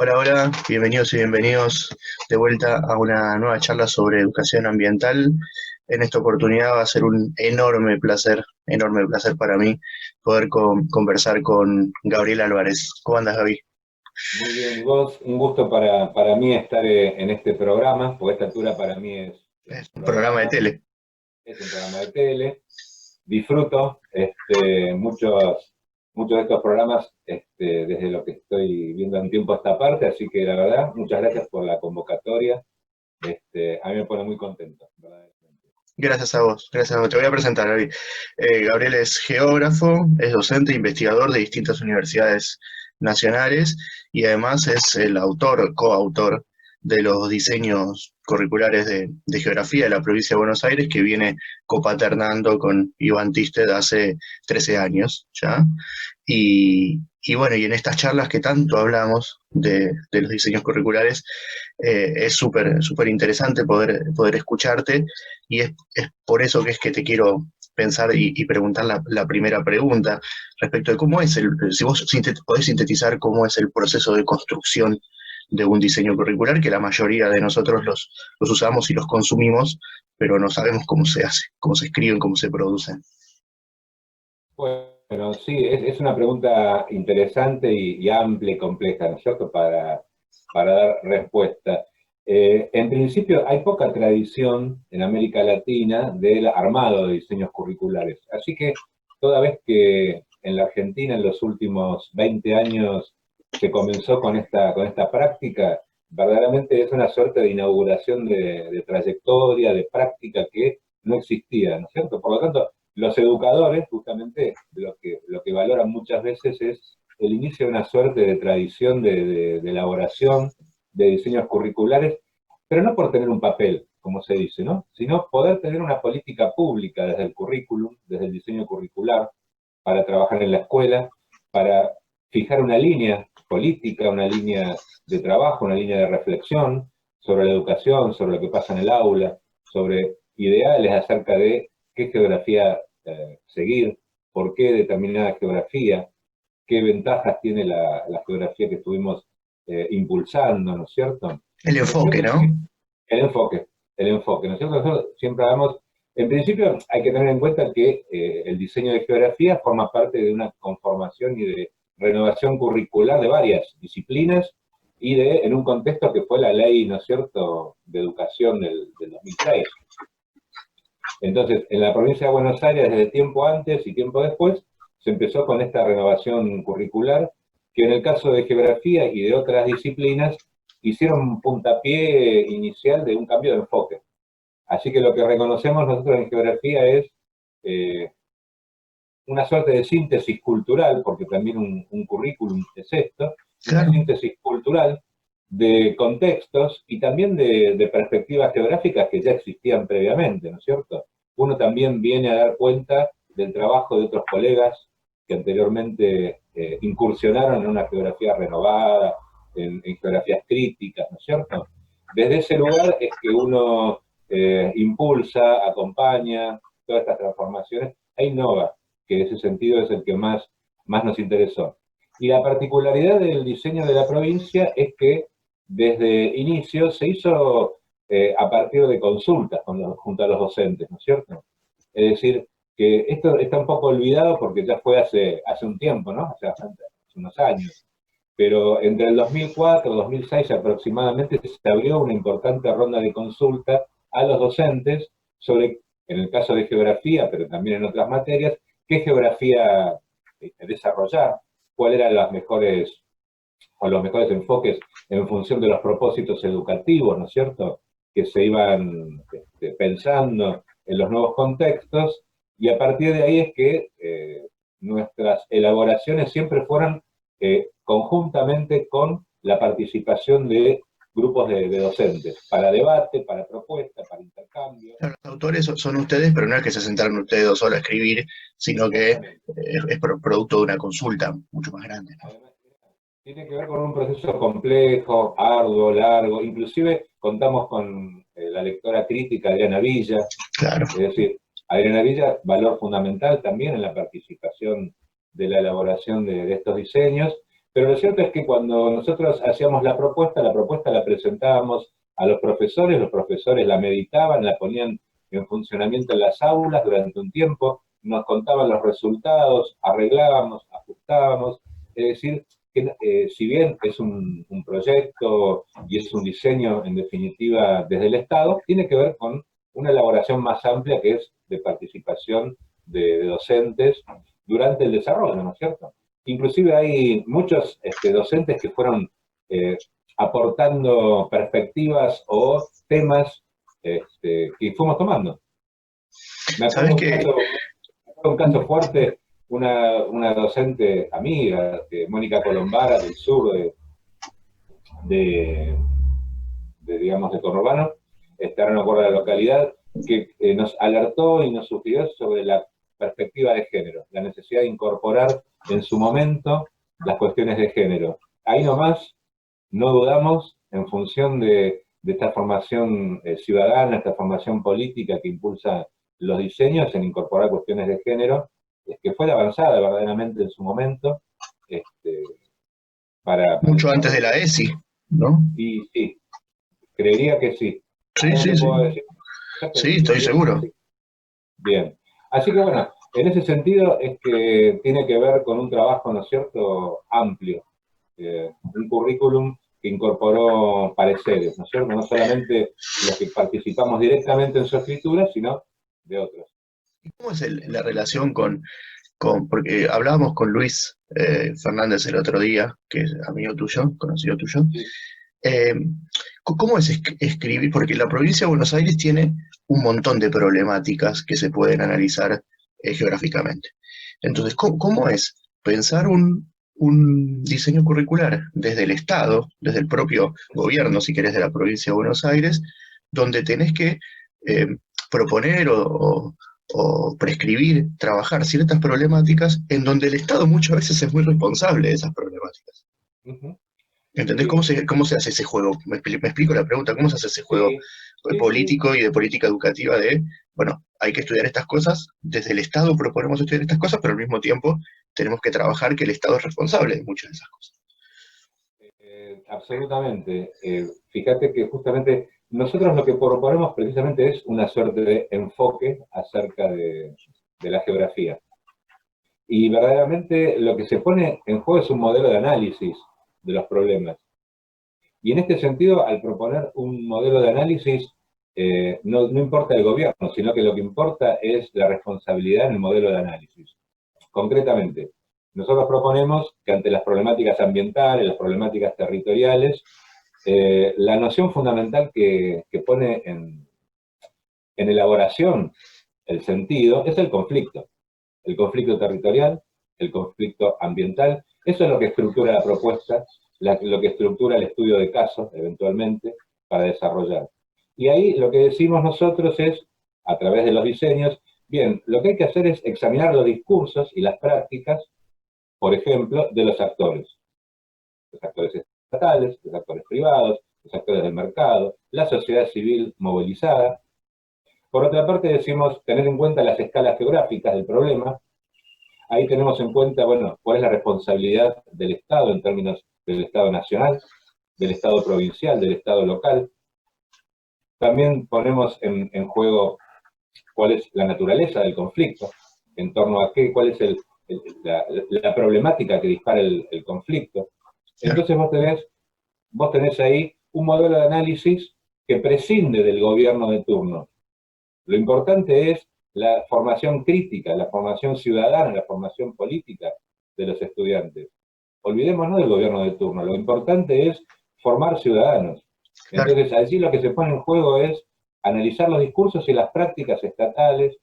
Hola, hola, bienvenidos y bienvenidos de vuelta a una nueva charla sobre educación ambiental. En esta oportunidad va a ser un enorme placer para mí poder conversar con Gabriel Álvarez. ¿Cómo andas, Gaby? Muy bien, y vos, un gusto para mí estar en este programa, porque esta altura para mí es un Es un programa de programa, tele. es un programa de tele. Disfruto muchos de estos programas desde lo que estoy viendo en tiempo a esta parte, así que la verdad, muchas gracias por la convocatoria. A mí me pone muy contento, verdaderamente. Gracias a vos, gracias a vos. Te voy a presentar, Gaby. Gabriel es geógrafo, es docente e investigador de distintas universidades nacionales y además es el autor, coautor de los diseños curriculares de geografía de la provincia de Buenos Aires que viene copaternando con Iván Tisted hace 13 años ya. Y bueno, y en estas charlas que tanto hablamos de los diseños curriculares, es súper interesante poder escucharte y es por eso que es que te quiero pensar y preguntar la primera pregunta respecto de cómo es si vos podés sintetizar cómo es el proceso de construcción de un diseño curricular, que la mayoría de nosotros los usamos y los consumimos, pero no sabemos cómo se hace, cómo se escriben, cómo se producen. Bueno, sí, es una pregunta interesante y amplia y compleja, ¿no es cierto?, para dar respuesta. En principio, hay poca tradición en América Latina del armado de diseños curriculares. Así que toda vez que en la Argentina en los últimos 20 años se comenzó con esta práctica, verdaderamente es una suerte de inauguración de trayectoria, de práctica que no existía, ¿no es cierto? Por lo tanto, los educadores, justamente, lo que valoran muchas veces es el inicio de una suerte de tradición de elaboración de diseños curriculares, pero no por tener un papel, como se dice, ¿no? Sino poder tener una política pública desde el currículum, desde el diseño curricular, para trabajar en la escuela, para fijar una línea política, una línea de trabajo, una línea de reflexión sobre la educación, sobre lo que pasa en el aula, sobre ideales acerca de qué geografía seguir, por qué determinada geografía, qué ventajas tiene la geografía que estuvimos impulsando, ¿no es cierto? El Creo enfoque, que ¿no? el enfoque, el enfoque, ¿no es cierto? Nosotros siempre hablamos, en principio hay que tener en cuenta que el diseño de geografía forma parte de una conformación y de renovación curricular de varias disciplinas y en un contexto que fue la ley, ¿no es cierto?, de educación del 2006. Entonces, en la provincia de Buenos Aires, desde tiempo antes y tiempo después, se empezó con esta renovación curricular, que en el caso de geografía y de otras disciplinas, hicieron un puntapié inicial de un cambio de enfoque. Así que lo que reconocemos nosotros en geografía es eh, una suerte de síntesis cultural, porque también un currículum es esto, una Claro. síntesis cultural de contextos y también de perspectivas geográficas que ya existían previamente, ¿no es cierto? Uno también viene a dar cuenta del trabajo de otros colegas que anteriormente incursionaron en una geografía renovada, en geografías críticas, ¿no es cierto? Desde ese lugar es que uno impulsa, acompaña todas estas transformaciones e innova, que ese sentido es el que más nos interesó. Y la particularidad del diseño de la provincia es que desde inicio se hizo a partir de consultas junto a los docentes, ¿no es cierto? Es decir, que esto está un poco olvidado porque ya fue hace un tiempo, ¿no? Hace unos años. Pero entre el 2004 y 2006 aproximadamente se abrió una importante ronda de consulta a los docentes sobre, en el caso de geografía, pero también en otras materias, qué geografía desarrollar, cuáles eran las mejores o los mejores enfoques en función de los propósitos educativos, ¿no es cierto?, que se iban pensando en los nuevos contextos, y a partir de ahí es que nuestras elaboraciones siempre fueron conjuntamente con la participación de grupos de docentes, para debate, para propuesta, para intercambio. Claro, los autores son ustedes, pero no es que se sentaron ustedes dos solos a escribir, sino que Exactamente. es producto de una consulta mucho más grande, ¿no? Además, tiene que ver con un proceso complejo, arduo, largo. Inclusive contamos con la lectora crítica Adriana Villa, Claro. es decir, Adriana Villa, valor fundamental también en la participación de la elaboración de estos diseños, Pero lo cierto es que cuando nosotros hacíamos la propuesta la presentábamos a los profesores la meditaban, la ponían en funcionamiento en las aulas durante un tiempo, nos contaban los resultados, arreglábamos, ajustábamos, es decir, que si bien es un proyecto y es un diseño en definitiva desde el Estado, tiene que ver con una elaboración más amplia que es de participación de docentes durante el desarrollo, ¿no es cierto? Inclusive hay muchos docentes que fueron aportando perspectivas o temas que fuimos tomando. Me ¿Sabes acuerdo qué? un caso fuerte, una docente amiga, Mónica Colombara, del sur de, digamos, de Conurbano, ahora no me acuerdo de la localidad, que nos alertó y nos sugirió sobre la perspectiva de género, la necesidad de incorporar en su momento las cuestiones de género. Ahí nomás no dudamos, en función de esta formación ciudadana, esta formación política que impulsa los diseños, en incorporar cuestiones de género, que fue avanzada verdaderamente en su momento, este, para el Mucho antes de desarrollo. la ESI, ¿no? Y sí, creería que sí. Sí, Ahora no sí, te sí. puedo decir Sí, exactamente, estoy creería que seguro. sí. Bien. Así que bueno, en ese sentido es que tiene que ver con un trabajo, ¿no es cierto?, amplio. Un currículum que incorporó pareceres, ¿no es cierto? No solamente los que participamos directamente en su escritura, sino de otros. ¿Cómo es la relación porque hablábamos con Luis Fernández el otro día, que es amigo tuyo, conocido tuyo? Sí. Eh, ¿Cómo es escribir? Porque la provincia de Buenos Aires tiene un montón de problemáticas que se pueden analizar geográficamente. Entonces, ¿cómo es pensar un diseño curricular desde el Estado, desde el propio gobierno, si querés, de la provincia de Buenos Aires, donde tenés que eh, proponer o prescribir, trabajar ciertas problemáticas en donde el Estado muchas veces es muy responsable de esas problemáticas? Ujú. ¿Entendés Sí, cómo se hace ese juego? Me explico la pregunta, ¿cómo se hace ese juego sí, sí, sí. político y de política educativa de, bueno, hay que estudiar estas cosas, desde el Estado proponemos estudiar estas cosas, pero al mismo tiempo tenemos que trabajar que el Estado es responsable de muchas de esas cosas? Absolutamente. Fíjate que justamente nosotros lo que proponemos precisamente es una suerte de enfoque acerca de la geografía. Y verdaderamente lo que se pone en juego es un modelo de análisis de los problemas. Y en este sentido, al proponer un modelo de análisis, no importa el gobierno, sino que lo que importa es la responsabilidad en el modelo de análisis. Concretamente, nosotros proponemos que ante las problemáticas ambientales, las problemáticas territoriales, la noción fundamental que pone en elaboración el sentido es el conflicto territorial, el conflicto ambiental. Eso es lo que estructura la propuesta, lo que estructura el estudio de casos, eventualmente, para desarrollar. Y ahí lo que decimos nosotros es, a través de los diseños, bien, lo que hay que hacer es examinar los discursos y las prácticas, por ejemplo, de los actores estatales, los actores privados, los actores del mercado, la sociedad civil movilizada. Por otra parte, decimos tener en cuenta las escalas geográficas del problema. Ahí tenemos en cuenta, bueno, cuál es la responsabilidad del Estado en términos del Estado nacional, del Estado provincial, del Estado local. También ponemos en juego cuál es la naturaleza del conflicto, en torno a qué, cuál es la problemática que dispara el conflicto. Claro, Entonces vos tenés ahí un modelo de análisis que prescinde del gobierno de turno. Lo importante es la formación crítica, la formación ciudadana, la formación política de los estudiantes. Olvidémonos del gobierno de turno, lo importante es formar ciudadanos. claro. Entonces, allí lo que se pone en juego es analizar los discursos y las prácticas estatales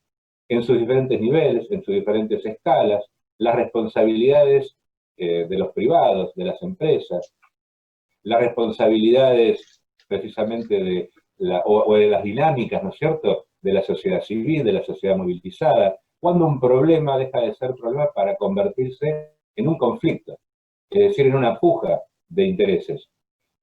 en sus diferentes niveles, en sus diferentes escalas, las responsabilidades de los privados, de las empresas, las responsabilidades precisamente o de las dinámicas, ¿no es cierto?, de la sociedad civil, de la sociedad movilizada, cuando un problema deja de ser problema para convertirse en un conflicto, es decir, en una puja de intereses.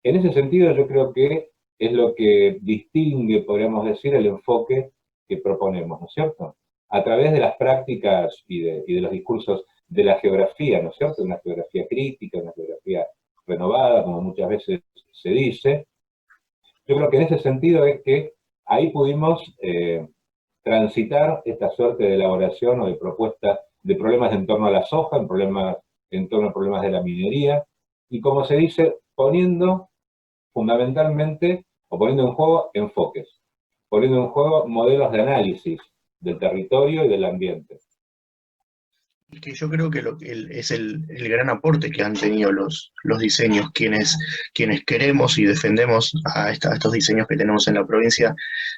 En ese sentido, yo creo que es lo que distingue, podríamos decir, el enfoque que proponemos, ¿no es cierto? A través de las prácticas y de los discursos de la geografía, ¿no es cierto? Una geografía crítica, una geografía renovada, como muchas veces se dice. Yo creo que en ese sentido es que ahí pudimos transitar esta suerte de elaboración o de propuesta de problemas en torno a la soja, en torno a problemas de la minería, y como se dice, poniendo fundamentalmente, o poniendo en juego enfoques, poniendo en juego modelos de análisis del territorio y del ambiente. Es que yo creo que es el gran aporte que han tenido los diseños, quienes queremos y defendemos a estos diseños que tenemos en la provincia.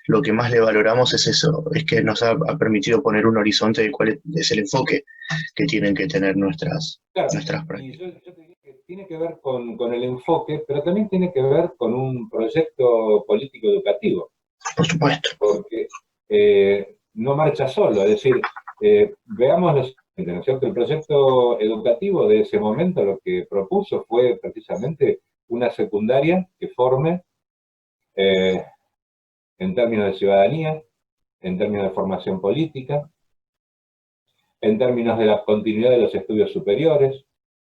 Lo que más le valoramos es eso, es que nos ha permitido poner un horizonte de cuál es el enfoque que tienen que tener Claro, nuestras y prácticas. yo te diría que tiene que ver con el enfoque, pero también tiene que ver con un proyecto político educativo, Por supuesto. porque no marcha solo, es decir, veamos los ¿no es cierto? El proyecto educativo de ese momento lo que propuso fue precisamente una secundaria que forme eh, en términos de ciudadanía, en términos de formación política, en términos de la continuidad de los estudios superiores,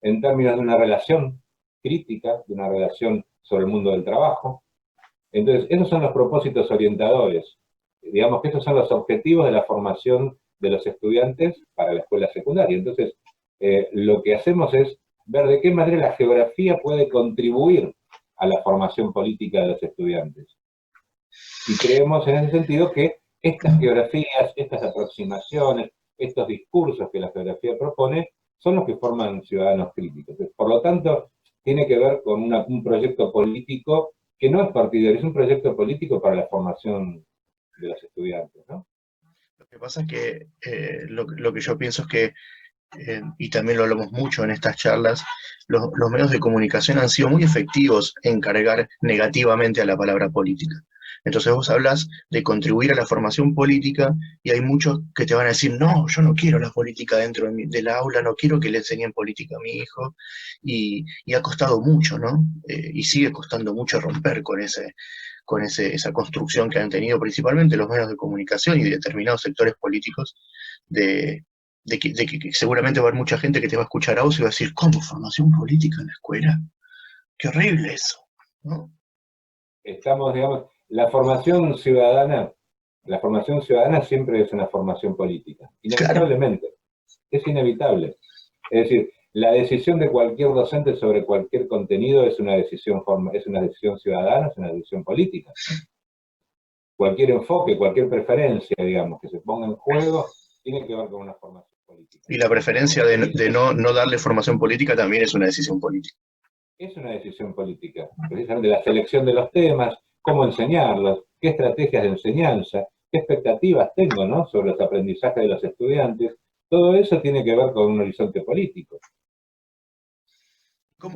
en términos de una relación crítica, de una relación sobre el mundo del trabajo. Entonces, esos son los propósitos orientadores. Digamos que esos son los objetivos de la formación de los estudiantes para la escuela secundaria. Entonces, lo que hacemos es ver de qué manera la geografía puede contribuir a la formación política de los estudiantes. Y creemos en ese sentido que estas geografías, estas aproximaciones, estos discursos que la geografía propone, son los que forman ciudadanos críticos. Por lo tanto, tiene que ver con un proyecto político que no es partidario, es un proyecto político para la formación de los estudiantes, ¿no? Lo que pasa es que lo que yo pienso es que y también lo hablamos mucho en estas charlas, los medios de comunicación han sido muy efectivos en cargar negativamente a la palabra política. Entonces vos hablas de contribuir a la formación política y hay muchos que te van a decir, no, yo no quiero la política dentro del aula, no quiero que le enseñen política a mi hijo. Y ha costado mucho, ¿no? Y sigue costando mucho romper esa construcción que han tenido principalmente los medios de comunicación y determinados sectores políticos de, de que seguramente va a haber mucha gente que te va a escuchar a vos y va a decir, ¿cómo formación política en la escuela? Qué horrible eso, ¿no? Estamos, digamos, la formación ciudadana siempre es una formación política, Claro, inevitablemente, es inevitable. Es decir, la decisión de cualquier docente sobre cualquier contenido es una decisión ciudadana, es una decisión política. Cualquier enfoque, cualquier preferencia, digamos, que se ponga en juego, tiene que ver con una formación política. y la preferencia de no darle formación política también es una decisión política. Es una decisión política, precisamente la selección de los temas, cómo enseñarlos, qué estrategias de enseñanza, qué expectativas tengo, ¿no?, sobre los aprendizajes de los estudiantes. Todo eso tiene que ver con un horizonte político.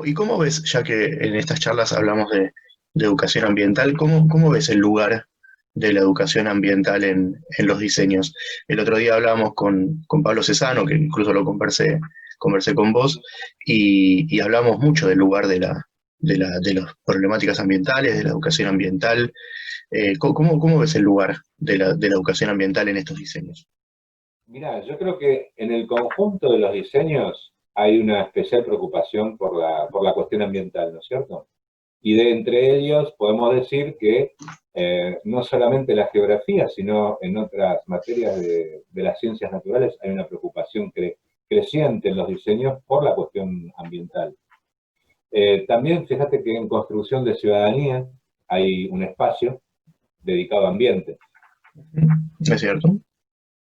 ¿Y cómo ves, ya que en estas charlas hablamos de educación ambiental, cómo ves el lugar de la educación ambiental en los diseños? El otro día hablábamos con Pablo Cesano, que incluso conversé con vos, y hablamos mucho del lugar de las problemáticas ambientales, de la educación ambiental. ¿Cómo ves el lugar de la educación ambiental en estos diseños? Mirá, yo creo que en el conjunto de los diseños hay una especial preocupación por la cuestión ambiental, ¿no es cierto? Y de entre ellos podemos decir que no solamente la geografía, sino en otras materias de las ciencias naturales hay una preocupación creciente en los diseños por la cuestión ambiental. También fíjate que en construcción de ciudadanía hay un espacio dedicado a ambiente. ¿Es cierto?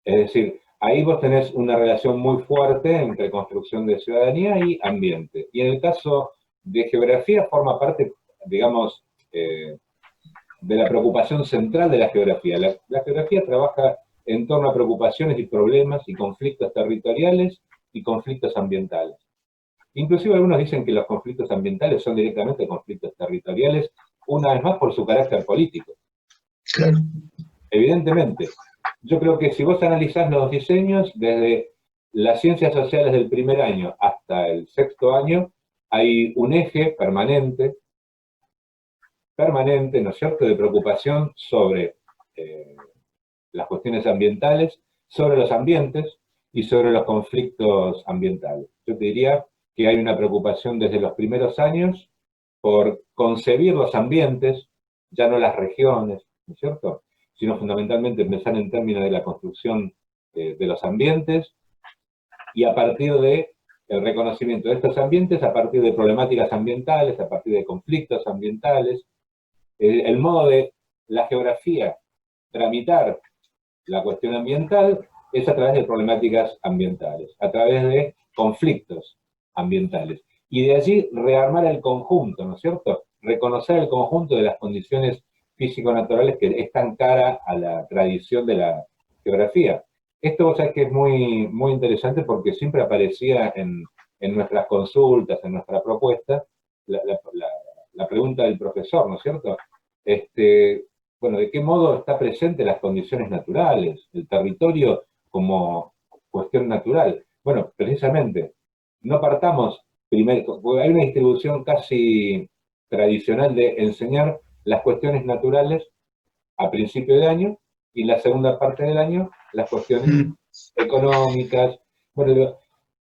Es decir, ahí vos tenés una relación muy fuerte entre construcción de ciudadanía y ambiente. Y en el caso de geografía forma parte, digamos, de la preocupación central de la geografía. La geografía trabaja en torno a preocupaciones y problemas y conflictos territoriales y conflictos ambientales. Inclusive algunos dicen que los conflictos ambientales son directamente conflictos territoriales, una vez más por su carácter político. Claro. Evidentemente, yo creo que si vos analizás los diseños, desde las ciencias sociales del primer año hasta el sexto año, hay un eje permanente, ¿no es cierto?, de preocupación sobre las cuestiones ambientales, sobre los ambientes, y sobre los conflictos ambientales. Yo te diría que hay una preocupación desde los primeros años por concebir los ambientes, ya no las regiones, ¿no es cierto?, sino fundamentalmente pensar en términos de la construcción de los ambientes, y a partir de el reconocimiento de estos ambientes, a partir de problemáticas ambientales, a partir de conflictos ambientales, el modo de la geografía tramitar la cuestión ambiental es a través de problemáticas ambientales, a través de conflictos ambientales. Y de allí rearmar el conjunto, ¿no es cierto? Reconocer el conjunto de las condiciones físico-naturales que están cara a la tradición de la geografía. Esto vos sabés que es muy, muy interesante porque siempre aparecía en nuestras consultas, en nuestra propuesta, la pregunta del profesor, ¿no es cierto? Bueno, ¿de qué modo está presente las condiciones naturales, el territorio como cuestión natural? Bueno, precisamente, no partamos primero, porque hay una distribución casi tradicional de enseñar las cuestiones naturales a principio de año y en la segunda parte del año las cuestiones económicas. Bueno,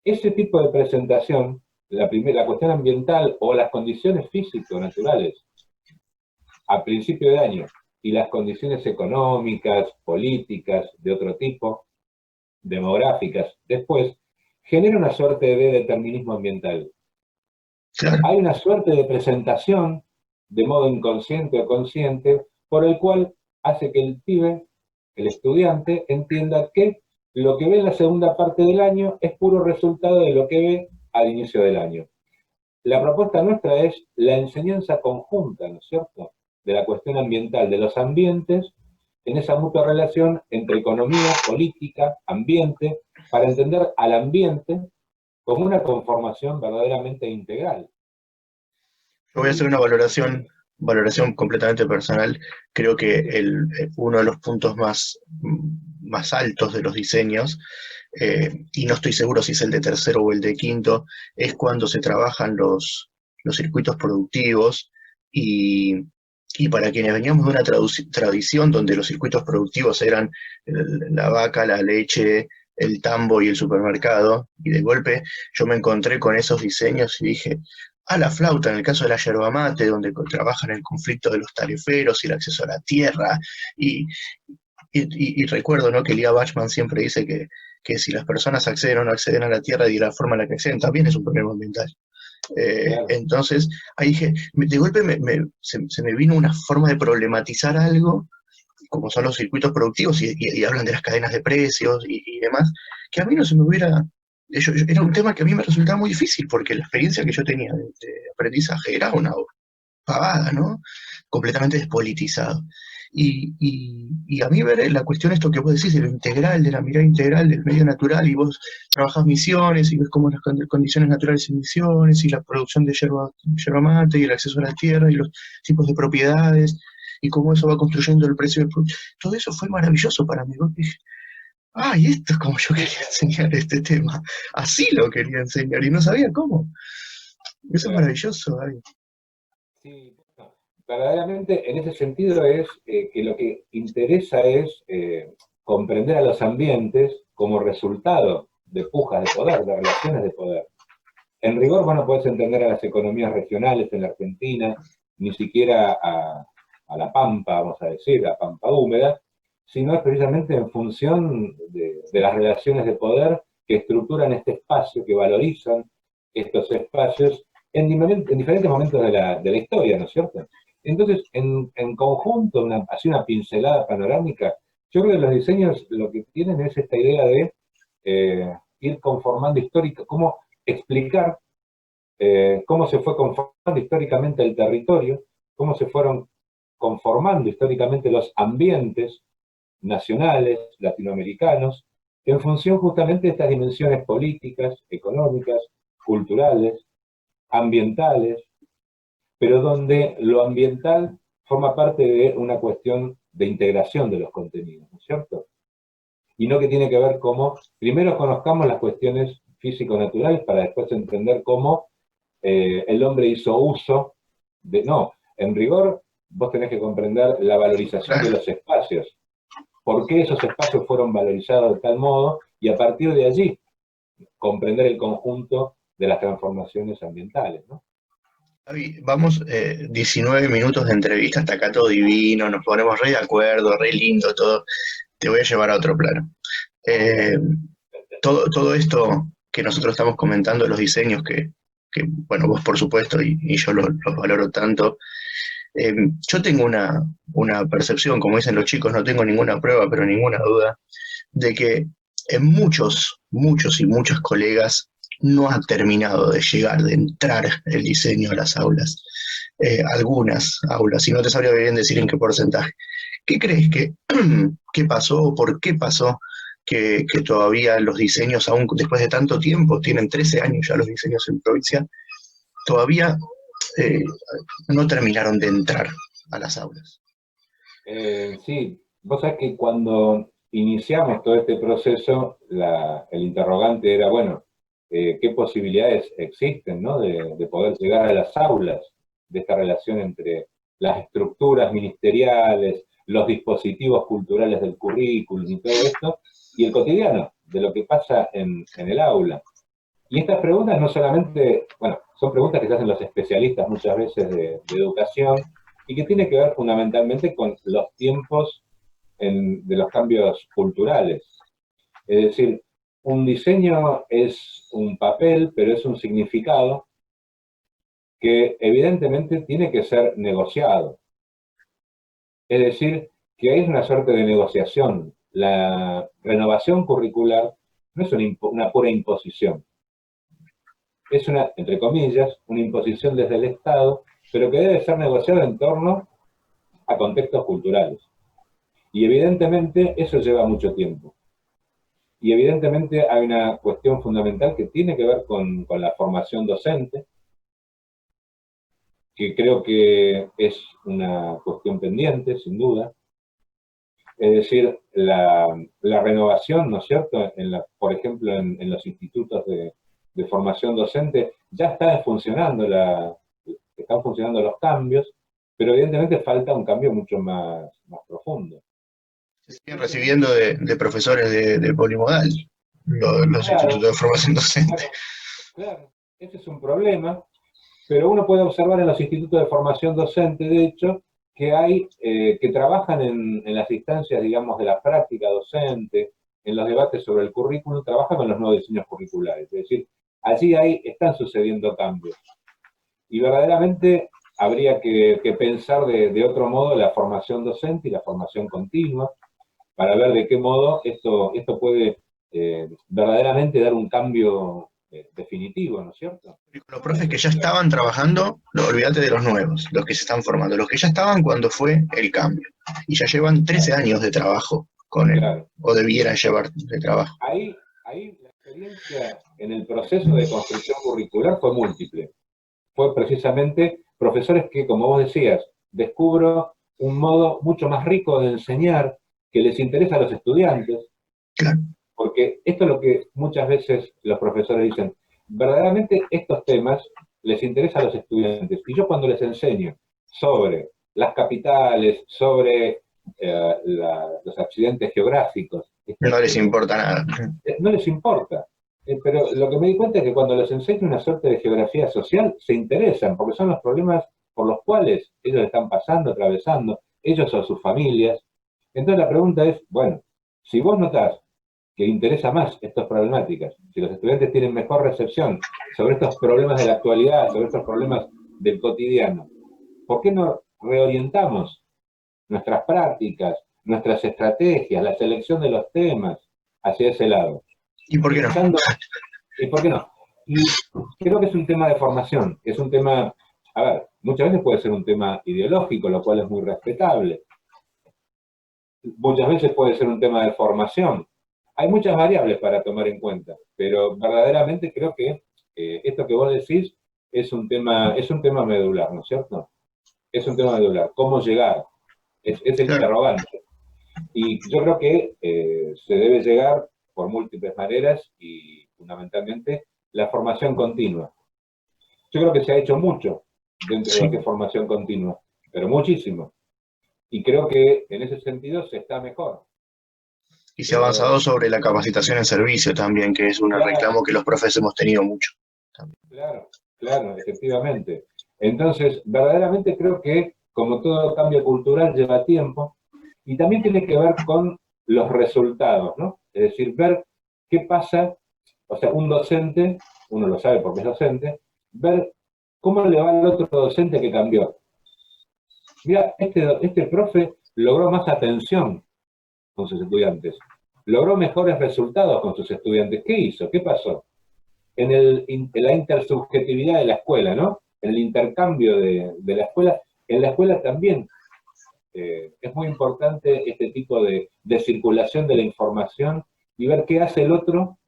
ese tipo de presentación, la cuestión ambiental o las condiciones físico-naturales a principio de año y las condiciones económicas, políticas, de otro tipo, demográficas, después, genera una suerte de determinismo ambiental. Claro. Hay una suerte de presentación, de modo inconsciente o consciente, por el cual hace que el pibe, el estudiante, entienda que lo que ve en la segunda parte del año es puro resultado de lo que ve al inicio del año. La propuesta nuestra es la enseñanza conjunta, ¿no es cierto?, de la cuestión ambiental, de los ambientes, en esa mutua relación entre economía, política, ambiente, para entender al ambiente como una conformación verdaderamente integral. Yo voy a hacer una valoración completamente personal. Creo que uno de los puntos más altos de los diseños, y no estoy seguro si es el de tercero o el de quinto, es cuando se trabajan los circuitos productivos y para quienes veníamos de una tradición donde los circuitos productivos eran la vaca, la leche, el tambo y el supermercado, y de golpe yo me encontré con esos diseños y dije, la flauta, en el caso de la yerba mate, donde trabajan el conflicto de los tariferos y el acceso a la tierra, y, y recuerdo, ¿no?, que Elia Bachman siempre dice que si las personas acceden o no acceden a la tierra y de la forma en la que acceden, también es un problema ambiental. Claro. Entonces, ahí dije, de golpe se me vino una forma de problematizar algo, como son los circuitos productivos, y hablan de las cadenas de precios y demás, que a mí no se me hubiera... era un tema que a mí me resultaba muy difícil, porque la experiencia que yo tenía de aprendizaje era una pavada, ¿no? Completamente despolitizado. Y a mí ver la cuestión, esto que vos decís, de lo integral, de la mirada integral del medio natural, y vos trabajás misiones, y ves cómo las condiciones naturales en misiones, y la producción de yerba mate, y el acceso a la tierra, y los tipos de propiedades, y cómo eso va construyendo el precio del producto. Todo eso fue maravilloso para mí. Yo dije, y esto es como yo quería enseñar este tema. Así lo quería enseñar, y no sabía cómo. Eso es maravilloso, David. Sí, bueno, verdaderamente en ese sentido es que lo que interesa es comprender a los ambientes como resultado de pujas de poder, de relaciones de poder. En rigor, vos no podés entender a las economías regionales en la Argentina, ni siquiera a la pampa, vamos a decir, a pampa húmeda, sino es precisamente en función de las relaciones de poder que estructuran este espacio, que valorizan estos espacios en diferentes momentos de la historia, ¿no es cierto? Entonces, en conjunto, así una pincelada panorámica, yo creo que los diseños lo que tienen es esta idea de ir conformando histórico, cómo explicar cómo se fue conformando históricamente el territorio, cómo se fueron conformando históricamente los ambientes nacionales, latinoamericanos, en función justamente de estas dimensiones políticas, económicas, culturales, ambientales, pero donde lo ambiental forma parte de una cuestión de integración de los contenidos, ¿no es cierto? Y no que tiene que ver cómo, primero conozcamos las cuestiones físico-naturales para después entender cómo el hombre hizo uso de... No, en rigor vos tenés que comprender la valorización de los espacios. ¿Por qué esos espacios fueron valorizados de tal modo y a partir de allí comprender el conjunto de las transformaciones ambientales, ¿no? Javi, vamos 19 minutos de entrevista, hasta acá todo divino, nos ponemos re de acuerdo, re lindo todo. Te voy a llevar a otro plano. Eh, todo esto que nosotros estamos comentando, los diseños bueno, vos por supuesto, y yo los valoro tanto. Yo tengo una percepción, como dicen los chicos, no tengo ninguna prueba, pero ninguna duda, de que en muchos y muchas colegas no ha terminado de llegar, de entrar el diseño a las aulas. Algunas aulas, y no te sabría bien decir en qué porcentaje. ¿Qué crees que pasó o por qué pasó que todavía los diseños, aún después de tanto tiempo, tienen 13 años ya los diseños en provincia, todavía eh, no terminaron de entrar a las aulas? Sí, vos sabés que cuando iniciamos todo este proceso, el interrogante era, bueno, ¿qué posibilidades existen, ¿no? de poder llegar a las aulas, de esta relación entre las estructuras ministeriales, los dispositivos culturales del currículum y todo esto, y el cotidiano, de lo que pasa en el aula? Y estas preguntas no solamente, bueno, son preguntas que se hacen los especialistas muchas veces de educación y que tienen que ver fundamentalmente con los tiempos de los cambios culturales. Es decir, un diseño es un papel, pero es un significado que evidentemente tiene que ser negociado. Es decir, que hay una suerte de negociación. La renovación curricular no es una pura imposición. Es una, entre comillas, una imposición desde el Estado, pero que debe ser negociada en torno a contextos culturales. Y evidentemente eso lleva mucho tiempo. Y evidentemente hay una cuestión fundamental que tiene que ver con la formación docente, que creo que es una cuestión pendiente, sin duda. Es decir, la renovación, ¿no es cierto? Por ejemplo, en los institutos de formación docente, ya están funcionando los cambios, pero evidentemente falta un cambio mucho más profundo. Se siguen recibiendo de profesores de polimodal, los Claro, institutos de formación docente. claro, claro, ese es un problema, pero uno puede observar en los institutos de formación docente, de hecho, que hay que trabajan en las instancias, digamos, de la práctica docente, en los debates sobre el currículum, trabajan con los nuevos diseños curriculares. Es decir, allí están sucediendo cambios. Y verdaderamente habría que pensar de otro modo la formación docente y la formación continua, para ver de qué modo esto puede verdaderamente dar un cambio definitivo, ¿no es cierto? Los profes que ya estaban trabajando, no, olvídate de los nuevos, los que se están formando, los que ya estaban cuando fue el cambio. Y ya llevan 13 años de trabajo con él, Claro. o debieran llevar de trabajo. Ahí la experiencia en el proceso de construcción curricular fue múltiple. Fue precisamente profesores que, como vos decías, descubro un modo mucho más rico de enseñar que les interesa a los estudiantes, Claro. porque esto es lo que muchas veces los profesores dicen, verdaderamente estos temas les interesan a los estudiantes, y yo cuando les enseño sobre las capitales, sobre los accidentes geográficos, No les importa nada. no les importa. Pero lo que me di cuenta es que cuando les enseño una suerte de geografía social, se interesan, porque son los problemas por los cuales ellos están pasando, atravesando, ellos o sus familias. Entonces la pregunta es, bueno, si vos notás que interesa más estas problemáticas, si los estudiantes tienen mejor recepción sobre estos problemas de la actualidad, sobre estos problemas del cotidiano, ¿por qué no reorientamos nuestras prácticas, nuestras estrategias, la selección de los temas hacia ese lado? ¿Y por qué no? ¿Y por qué no? Y creo que es un tema de formación, es un tema, a ver, muchas veces puede ser un tema ideológico, lo cual es muy respetable. Muchas veces puede ser un tema de formación. Hay muchas variables para tomar en cuenta, pero verdaderamente creo que esto que vos decís es un tema medular, ¿no es cierto? Es un tema medular. ¿Cómo llegar? Es el Claro. interrogante. Y yo creo que se debe llegar por múltiples maneras y fundamentalmente la formación continua. Yo creo que se ha hecho mucho dentro de lo que es formación continua, pero muchísimo. Y creo que en ese sentido se está mejor. Y se ha avanzado Pero, sobre la capacitación en servicio también, que es un claro, reclamo que los profes hemos tenido mucho. claro, claro, efectivamente. Entonces, verdaderamente creo que, como todo cambio cultural, lleva tiempo y también tiene que ver con los resultados, ¿no? Es decir, ver qué pasa, o sea, un docente, uno lo sabe porque es docente, ver cómo le va al otro docente que cambió. Mira, este profe logró más atención con sus estudiantes, logró mejores resultados con sus estudiantes. ¿Qué hizo? ¿Qué pasó? En la intersubjetividad de la escuela, ¿no? En el intercambio de la escuela. En la escuela también es muy importante este tipo de circulación de la información y ver qué hace el otro,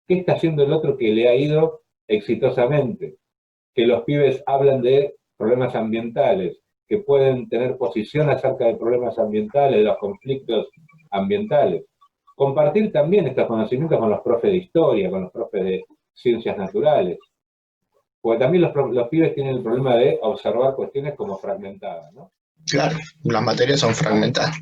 qué está haciendo el otro que le ha ido exitosamente. Que los pibes hablan de problemas ambientales, que pueden tener posición acerca de problemas ambientales, de los conflictos ambientales. Compartir también estos conocimientos con los profes de historia, con los profes de ciencias naturales, porque también los pibes tienen el problema de observar cuestiones como fragmentadas, ¿no? Claro, las materias son fragmentadas.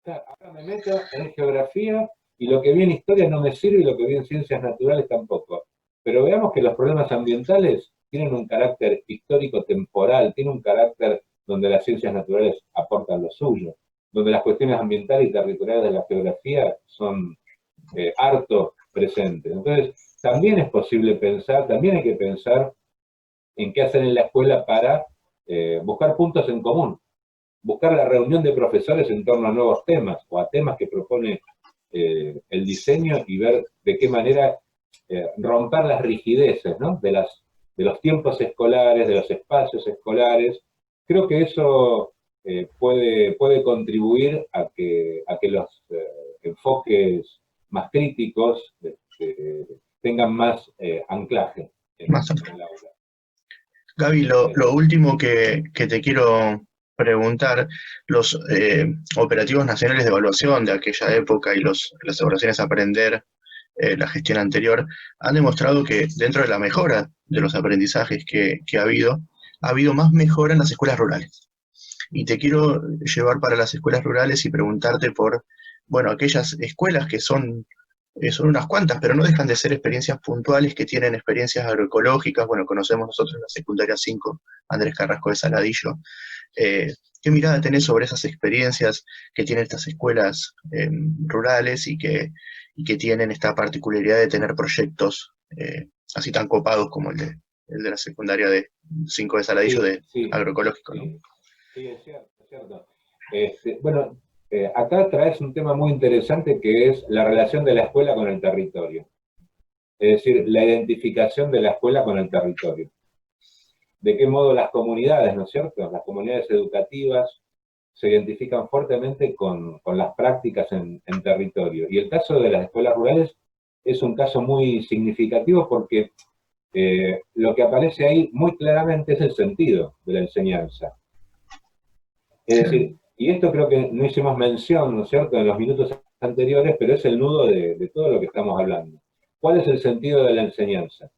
Ahora me meto en geografía y lo que vi en historia no me sirve y lo que vi en ciencias naturales tampoco. Pero veamos que los problemas ambientales tienen un carácter histórico temporal, tienen un carácter donde las ciencias naturales aportan lo suyo, donde las cuestiones ambientales y territoriales de la geografía son harto presentes. Entonces, también es posible pensar, también hay que pensar en qué hacer en la escuela para buscar puntos en común, buscar la reunión de profesores en torno a nuevos temas o a temas que propone el diseño y ver de qué manera romper las rigideces, ¿no? De los tiempos escolares, de los espacios escolares. Creo que eso puede contribuir a que los enfoques más críticos tengan más anclaje Más o en menos. el aula. Gaby, Eh, lo último que te quiero preguntar, los operativos nacionales de evaluación de aquella época y las evaluaciones a aprender, la gestión anterior, han demostrado que dentro de la mejora de los aprendizajes que ha habido más mejora en las escuelas rurales. Y te quiero llevar para las escuelas rurales y preguntarte por, bueno, aquellas escuelas que son unas cuantas, pero no dejan de ser experiencias puntuales que tienen experiencias agroecológicas. Bueno, conocemos nosotros en la secundaria 5 Andrés Carrasco de Saladillo. ¿Qué mirada tenés sobre esas experiencias que tienen estas escuelas rurales y que tienen esta particularidad de tener proyectos así tan copados como el de la secundaria de 5 de Saladillo sí, de sí, agroecológico, ¿no? sí. Sí, es cierto, es cierto. Bueno, acá traes un tema muy interesante que es la relación de la escuela con el territorio. Es decir, la identificación de la escuela con el territorio. De qué modo las comunidades, ¿no es cierto? Las comunidades educativas se identifican fuertemente con las prácticas en territorio. Y el caso de las escuelas rurales es un caso muy significativo porque lo que aparece ahí muy claramente es el sentido de la enseñanza. Es Sí. decir, y esto creo que no hicimos mención, ¿no es cierto?, en los minutos anteriores, pero es el nudo de todo lo que estamos hablando. ¿Cuál es el sentido de la enseñanza?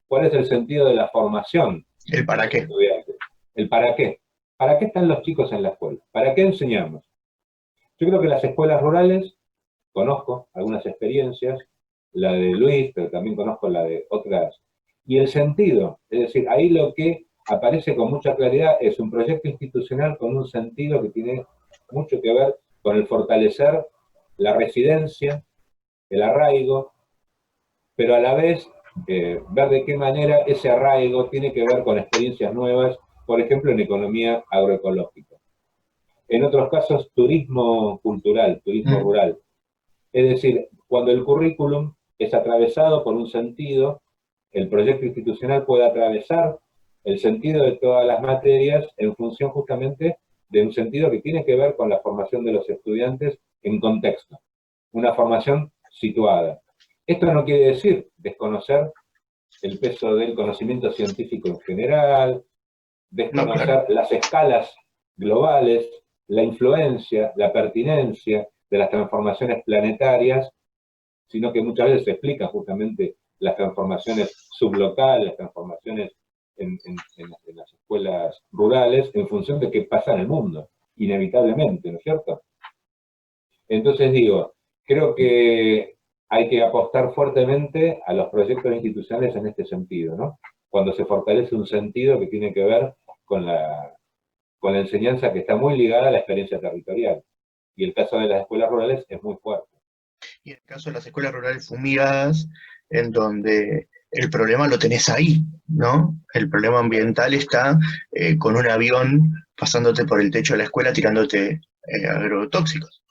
¿Cuál es el sentido de la formación ¿El de para los qué? estudiantes? ¿El para qué? ¿Para qué están los chicos en la escuela? ¿Para qué enseñamos? Yo creo que las escuelas rurales, conozco algunas experiencias, la de Luis, pero también conozco la de otras. Y el sentido, es decir, ahí lo que aparece con mucha claridad es un proyecto institucional con un sentido que tiene mucho que ver con el fortalecer la residencia, el arraigo, pero a la vez ver de qué manera ese arraigo tiene que ver con experiencias nuevas, por ejemplo, en economía agroecológica. En otros casos, turismo cultural, turismo Mm. rural. Es decir, cuando el currículum es atravesado por un sentido, el proyecto institucional puede atravesar el sentido de todas las materias en función justamente de un sentido que tiene que ver con la formación de los estudiantes en contexto, una formación situada. Esto no quiere decir desconocer el peso del conocimiento científico en general, No, claro. desconocer las escalas globales, la influencia, la pertinencia de las transformaciones planetarias, sino que muchas veces se explican justamente las transformaciones sublocales, las transformaciones en las escuelas rurales, en función de qué pasa en el mundo, inevitablemente, ¿no es cierto? Entonces digo, creo que hay que apostar fuertemente a los proyectos institucionales en este sentido, ¿no? Cuando se fortalece un sentido que tiene que ver con la enseñanza que está muy ligada a la experiencia territorial. Y el caso de las escuelas rurales es muy fuerte. Y en el caso de las escuelas rurales fumigadas, en donde el problema lo tenés ahí, ¿no? El problema ambiental está con un avión pasándote por el techo de la escuela tirándote agrotóxicos.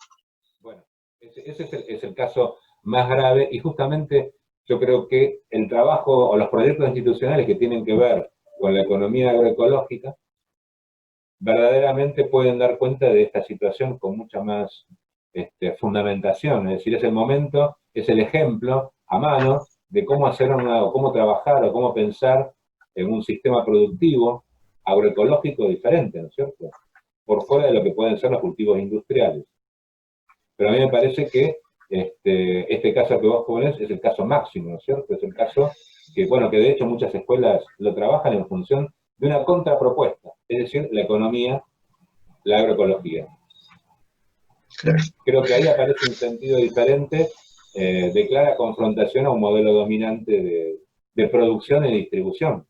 Bueno, ese es el caso más grave y justamente yo creo que el trabajo o los proyectos institucionales que tienen que ver con la economía agroecológica verdaderamente pueden dar cuenta de esta situación con mucha más fundamentación. Es decir, es el momento, es el ejemplo a mano de cómo hacer o cómo trabajar o cómo pensar en un sistema productivo agroecológico diferente, ¿no es cierto? Por fuera de lo que pueden ser los cultivos industriales. Pero a mí me parece que este caso que vos pones es el caso máximo, ¿no es cierto? Es el caso que, bueno, que de hecho muchas escuelas lo trabajan en función de una contrapropuesta, es decir, la economía, la agroecología. Claro. Creo que ahí aparece un sentido diferente de clara confrontación a un modelo dominante de producción y distribución.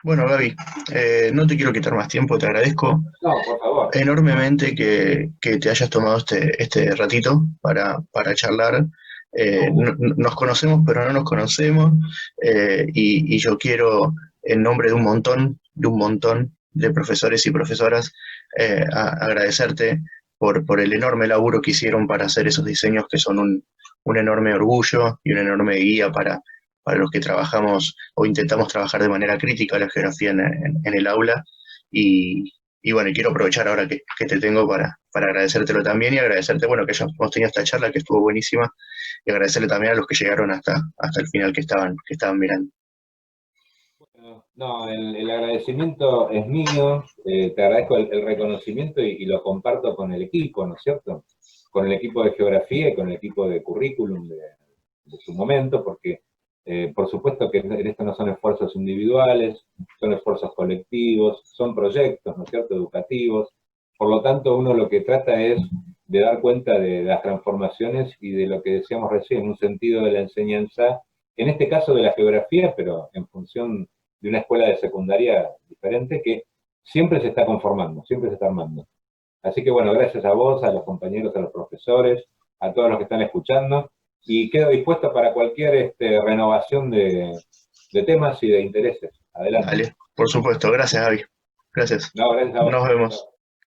Bueno, Gaby, no te quiero quitar más tiempo, te agradezco No, por favor. enormemente que te hayas tomado este ratito para charlar. Nos conocemos, pero no nos conocemos, y yo quiero, en nombre de un montón de profesores y profesoras, agradecerte por el enorme laburo que hicieron para hacer esos diseños que son un enorme orgullo y una enorme guía para los que trabajamos o intentamos trabajar de manera crítica la geografía en el aula. Y bueno, y quiero aprovechar ahora que te tengo para agradecértelo también y agradecerte, bueno, que hayamos tenido esta charla que estuvo buenísima y agradecerle también a los que llegaron hasta el final que estaban mirando. No, el agradecimiento es mío, te agradezco el reconocimiento y lo comparto con el equipo, ¿no es cierto? Con el equipo de geografía y con el equipo de currículum de su momento, porque por supuesto que en esto no son esfuerzos individuales, son esfuerzos colectivos, son proyectos, ¿no es cierto?, educativos. Por lo tanto, uno lo que trata es de dar cuenta de las transformaciones y de lo que decíamos recién, un sentido de la enseñanza, en este caso de la geografía, pero en función de una escuela de secundaria diferente que siempre se está conformando, siempre se está armando. Así que bueno, gracias a vos, a los compañeros, a los profesores, a todos los que están escuchando, y quedo dispuesto para cualquier renovación de temas y de intereses. Adelante. Dale, por supuesto, gracias, Gaby. Gracias. No, gracias a vos. Nos vemos.